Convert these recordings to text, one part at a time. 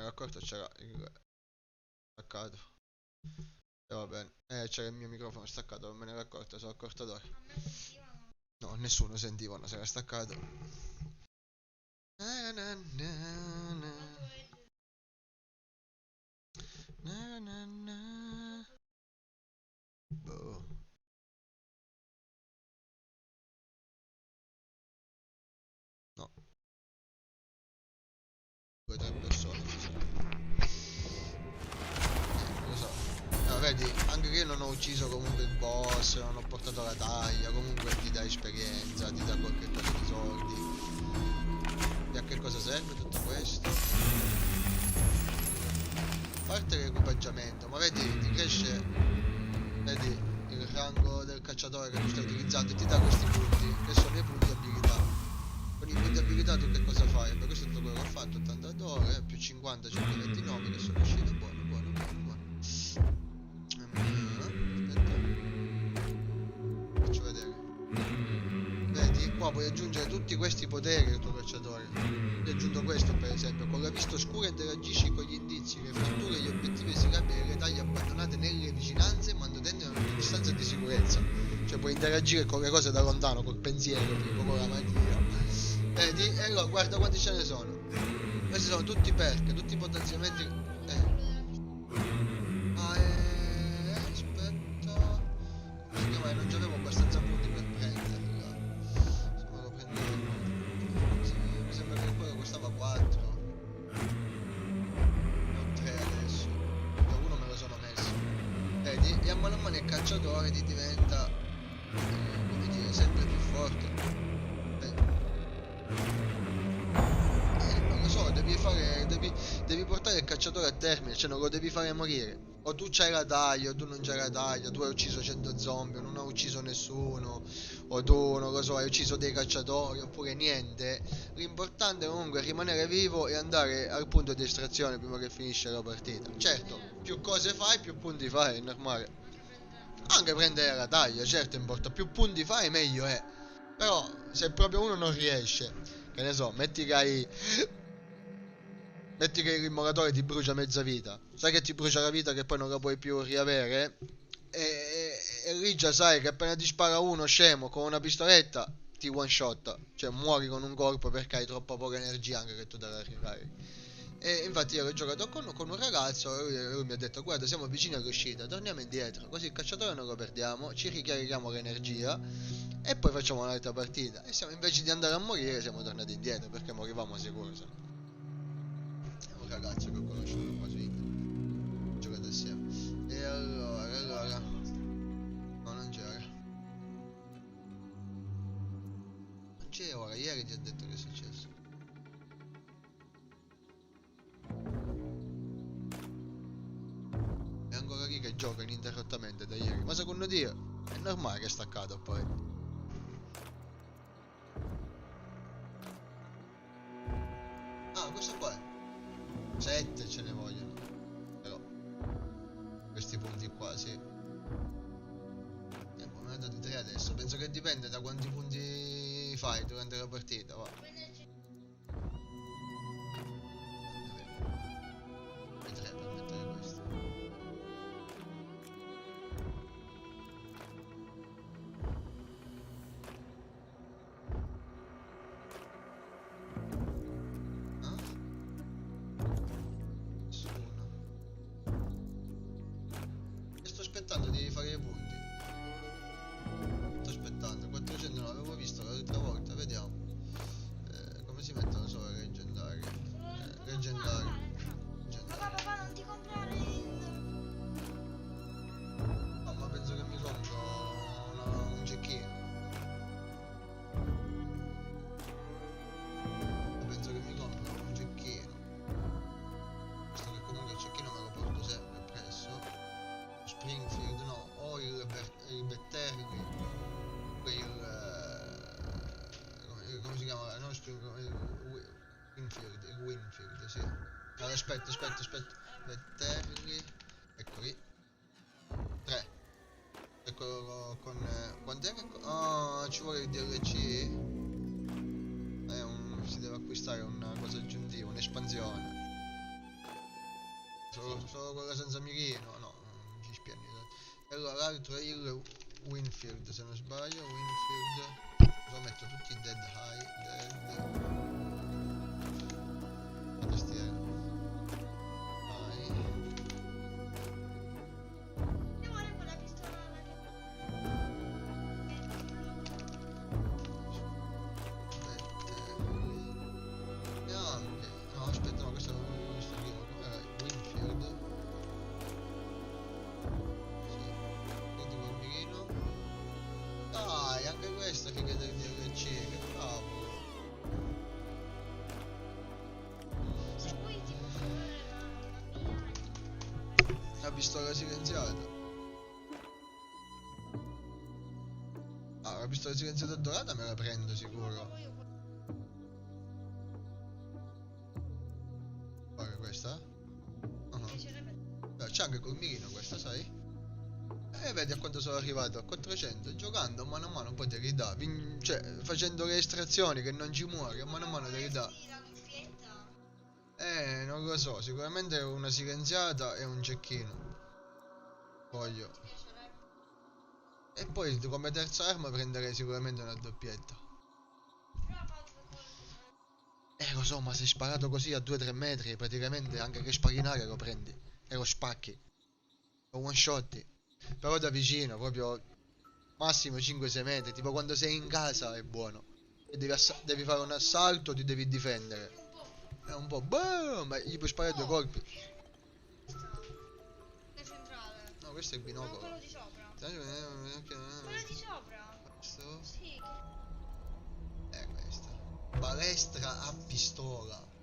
ero accorto c'era il staccato. E va bene. C'era il mio microfono staccato, non me ne ero accorto, sono accorto d'ora. No, nessuno sentivano, si era staccato. Na, na, na, na. Na, na, na. Boh. No, 2 o 3 persone ci sono. Lo so. No, vedi, anche che io non ho ucciso comunque il boss, non ho portato la taglia, comunque ti dà esperienza, ti dà qualche cosa di soldi. E a che cosa serve tutto questo? A parte l'equipaggiamento, ma vedi, ti cresce, vedi, il rango del cacciatore che tu stai utilizzando e ti dà questi punti, che sono i punti abilità. Con i punti abilità tu che cosa fai? Beh, questo è tutto quello che ho fatto, 82 ore, più 50, 129 che sono uscito, buono, buono, buono, buono. Aspetta, faccio vedere. Vedi, qua puoi aggiungere tutti questi poteri al tuo cacciatore. Io ho aggiunto questo per esempio, con la vista oscura interagisci con gli indizi, le fratture e gli obiettivi esigabili e le taglie abbandonate nelle vicinanze mantenendo una distanza di sicurezza. Cioè puoi interagire con le cose da lontano, col pensiero, tipo con la magia. Vedi? E allora guarda quanti ce ne sono. Questi sono tutti perk, tutti potenziamenti. Aspetta. Perché mai non c'avevo abbastanza punti per prenderla. Se me lo prendevo. Sì, mi sembra che quello costava 4. O 3 adesso. Da uno me lo sono messo. Vedi? E a mano il cacciatore ti diventa, come dire, sempre più forte. Non lo so, devi portare il cacciatore a termine, cioè non lo devi fare morire. O tu c'hai la taglia, o tu non c'hai la taglia, tu hai ucciso 100 zombie, o non hai ucciso nessuno, o tu, non lo so, hai ucciso dei cacciatori, oppure niente. L'importante comunque è rimanere vivo e andare al punto di estrazione prima che finisce la partita. Certo, più cose fai, più punti fai, è normale. Anche prendere la taglia, certo importa, più punti fai meglio è. Però se proprio uno non riesce, che ne so, metti che l'immolatore ti brucia mezza vita, sai che ti brucia la vita che poi non la puoi più riavere, e lì già sai che appena ti spara uno scemo con una pistoletta ti one shot, cioè muori con un colpo perché hai troppa poca energia anche che tu te la ricarichi. E infatti io l'ho giocato con un ragazzo e lui mi ha detto guarda siamo vicini all'uscita, torniamo indietro, così il cacciatore non lo perdiamo, ci ricarichiamo l'energia e poi facciamo un'altra partita. E siamo, invece di andare a morire siamo tornati indietro perché morivamo sicuro. Se no. È un ragazzo che ho conosciuto qua su internet, ho giocato assieme. E allora, no non c'era. Non c'è ora, ieri ti ho detto che è successo. È ancora lì che gioca ininterrottamente da ieri. Ma secondo Dio, è normale che è staccato poi. Ah, questo qua è. 7 ce ne vogliono. Però, questi punti qua, sì. E poi me ne ha dati 3 adesso. Penso che dipende da quanti punti fai durante la partita, va. E 3 per mettere questo. Ah? Nessuno. E sto aspettando di fare i punti. Sto aspettando. 400 non l'avevo visto l'altra volta, vediamo. Come si mettono solo le leggendarie? Leggendarie. Leggendarie. Papà, non ti comprare il... No, ma penso che mi compro un cecchino. Ma penso che mi compro un cecchino. Visto che comunque il cecchino me lo porto sempre presso. Springfield, no, o il Bettergui, come si chiama? No, il Winfield, sì. Allora, aspetta. Bettergui, ecco lì. 3. Ecco con... quant'è che... Oh, ci vuole il DLC? Si deve acquistare una cosa aggiuntiva, un'espansione. Solo quella senza mirino? No, non ci spiega niente. E allora l'altro è il Winfield, se non sbaglio, Winfield. Lo metto tutti i dead high, dead. La tastiera. High. Io volevo la pistola E anche. No, aspetta, no, questo prima. Com'era? Winfield. Sì. Vedi col mirino. Dai, anche questa figa del DLC, che bravo. se poi ti posso fare la mia. La pistola silenziata. Ah, la pistola silenziata dorata me la prendo sicuro. Guarda questa. C'è anche col mirino questa, sai? E vedi a quanto sono arrivato, a 400, giocando mano a mano poi te li dà, cioè facendo le estrazioni che non ci muori, a mano a mano te li dà. La cuffietta? Non lo so, sicuramente una silenziata e un cecchino. Voglio. Ti piacerebbe? E poi come terza arma prenderei sicuramente una doppietta. Però fa due cose. Lo so, ma se sparato così a 2-3 metri, praticamente anche che spari in aria lo prendi. E lo spacchi. Lo one shotti. Però da vicino, proprio massimo 5-6 metri. Tipo quando sei in casa è buono. E devi fare un assalto, ti devi difendere. È un po' boom, ma gli puoi sparare due colpi. Nel centrale. No, questo è il No, binocolo. quello di sopra. Quello di sopra? Questo Sì. è questa. Balestra a pistola.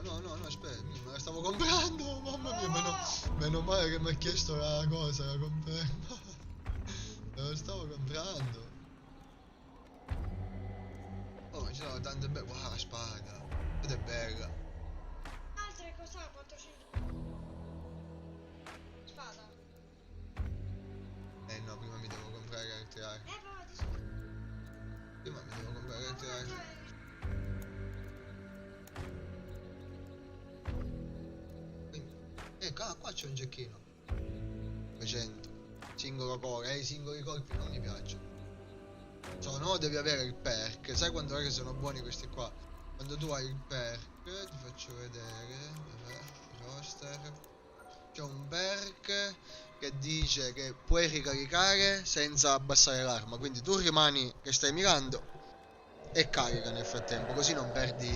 No, aspetta, me la stavo comprando, mamma mia, meno male che mi ha chiesto la cosa, la conferma. Me la stavo comprando. Oh, ci sono tante belle, wow, la spada, ed è bella. Altre costava 400. Spada. No, prima mi devo comprare altre armi. Va, ti so. Prima mi devo comprare altre armi. Qua c'è un gecchino. 300. Singolo core, i singoli colpi non mi piacciono. Devi avere il perk. Sai quando è che sono buoni questi qua? Quando tu hai il perk, ti faccio vedere. Dov'è? Roster. C'è un perk che dice che puoi ricaricare senza abbassare l'arma. Quindi tu rimani che stai mirando e carica nel frattempo. Così non perdi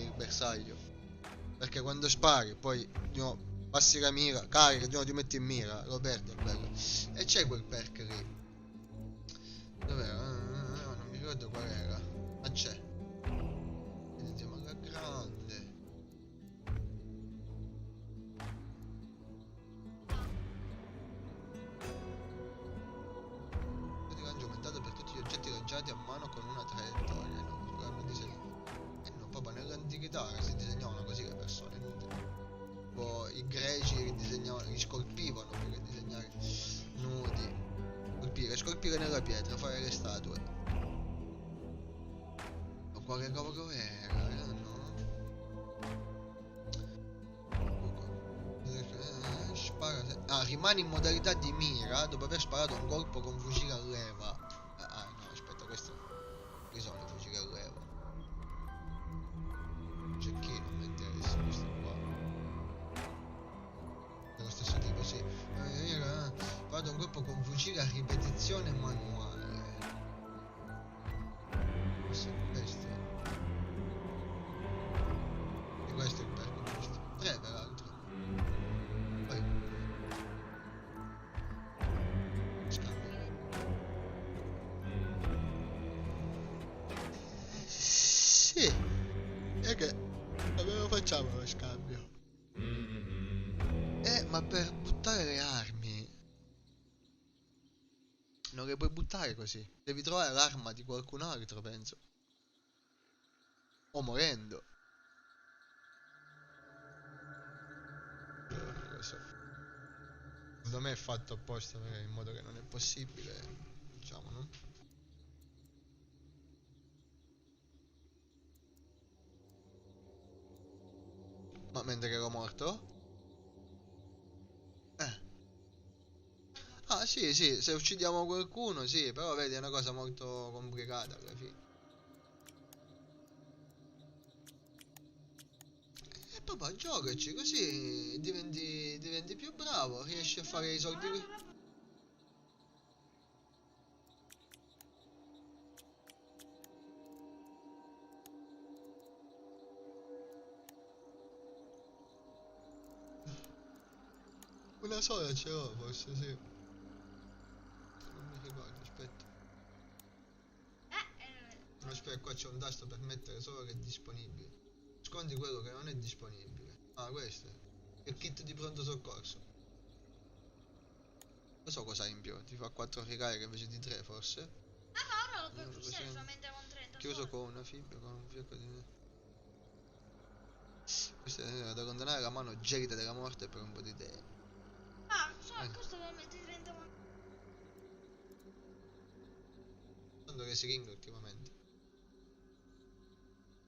il bersaglio. Perché quando spari, poi di nuovo passi la mira, carica, di nuovo ti metti in mira, lo perdi, è bello. E c'è quel perk lì. Dov'era? Non mi ricordo qual era. Ma c'è. Andiamo alla grande. Il range aumentato per tutti gli oggetti lanciati a mano con una traiettoria. No, proprio nell'antichità si disegnavano così le persone. I greci che disegnavano, li scolpivano più che disegnare nudi. Scolpire nella pietra, fare le statue. Ma quale cavolo era? No? Rimani in modalità di mira dopo aver sparato un colpo con fucile a leva. No, aspetta, questo bisogna fucile a leva. Cecchino, mi interessa questo qua. Dello stesso tipo, sì. Vado un colpo con fucile a ripetizione manuale. Questo è questo. E questo è il perk giusto. 3 peraltro. Poi scambio. Sì. E che lo facciamo lo scambio? Ma per buttare le armi non le puoi buttare così. Devi trovare l'arma di qualcun altro, penso. O morendo. Non lo so. Secondo me è fatto apposta in modo che non è possibile. Diciamo, no? Ma mentre che ero morto? Eh. Ah, sì, sì, se uccidiamo qualcuno, sì, però vedi, è una cosa molto complicata alla fine. E papà, giocaci, così diventi più bravo, riesci a fare i soldi. Una sola ce l'ho, forse, sì. Non mi ricordo, aspetta. Aspetta, qua c'è un tasto per mettere solo che è disponibile. Scondi quello che non è disponibile. Ah, questo. È il kit di pronto soccorso. Non so cosa ha in più, ti fa 4 ricariche invece di 3 forse. Ah, ma ora lo puoi Non lo acquistare so. solamente con 30 Chiuso soldi. con una fibra, con un fiocco di... Questa è da condannare la mano gelida della morte per un po' di tempo. Ah, Eh, questo solamente 30 soldi. sono le siringhe ultimamente.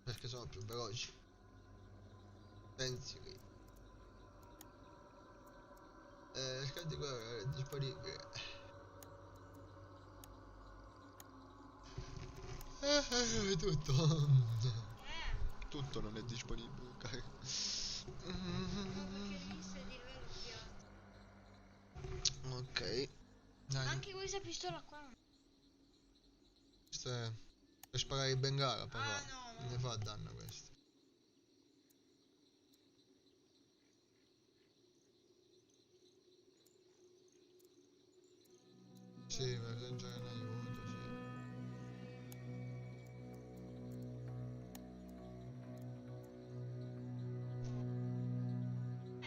Perché sono più veloci. Pensi che... scarti quello che è disponibile. Tutto. Eh, Tutto non è disponibile, caro. perché lì sei di livello più alto. Ok. Dai, Anche questa pistola qua. questo è per sparare in bengala, Ah, papà. no, Non ne no. fa danno questo. Sì, per raggiungere un aiuto, sì.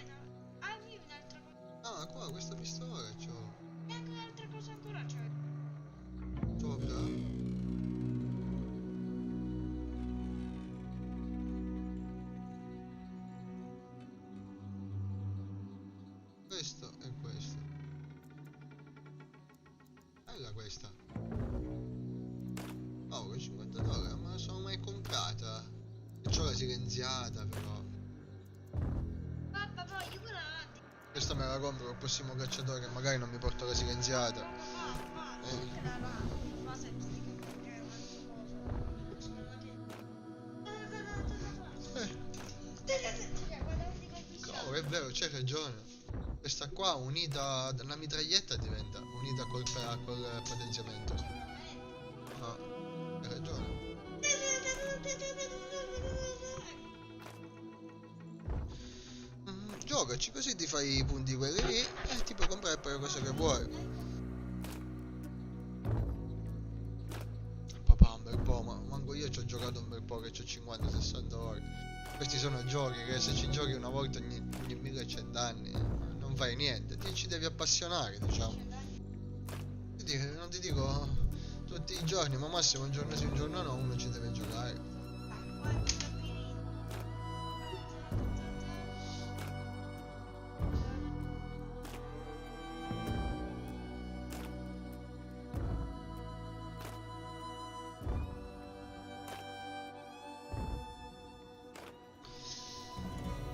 No. Avevi un'altra cosa. Ah, qua questa pistola c'ho. E anche un'altra cosa ancora c'è. Sopra. Questo e questo. Bella questa. Oh, che $50, non me la sono mai comprata. E c'ho la silenziata però. Papà, io quella là. Questa me la compro col prossimo cacciatore che magari non mi porta la silenziata. Papà, quella là. Ma senti che è un'altra cosa. Guarda, vedi che ho visto. Cavolo, è vero, c'hai ragione. Questa qua unita alla mitraglietta diventa unita col potenziamento. No, hai ragione. Giocaci così ti fai i punti quelli lì e ti puoi comprare poi le cose che vuoi. Papà, un bel po', ma manco io ci ho giocato un bel po' che ho 50-60 ore. Questi sono giochi che se ci giochi una volta ogni 1100 anni non fai niente, ti ci devi appassionare, diciamo. Quindi non ti dico tutti i giorni, ma massimo un giorno sì, un giorno no, uno ci deve giocare.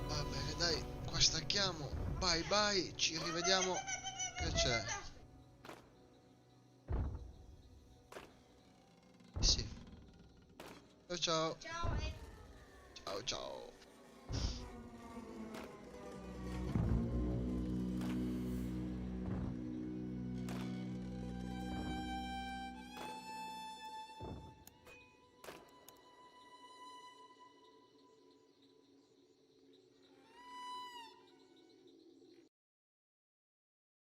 Va bene, dai, qua stacchiamo. Bye bye, ci rivediamo. Che c'è? Sì. Ciao ciao. Ciao, Ciao ciao.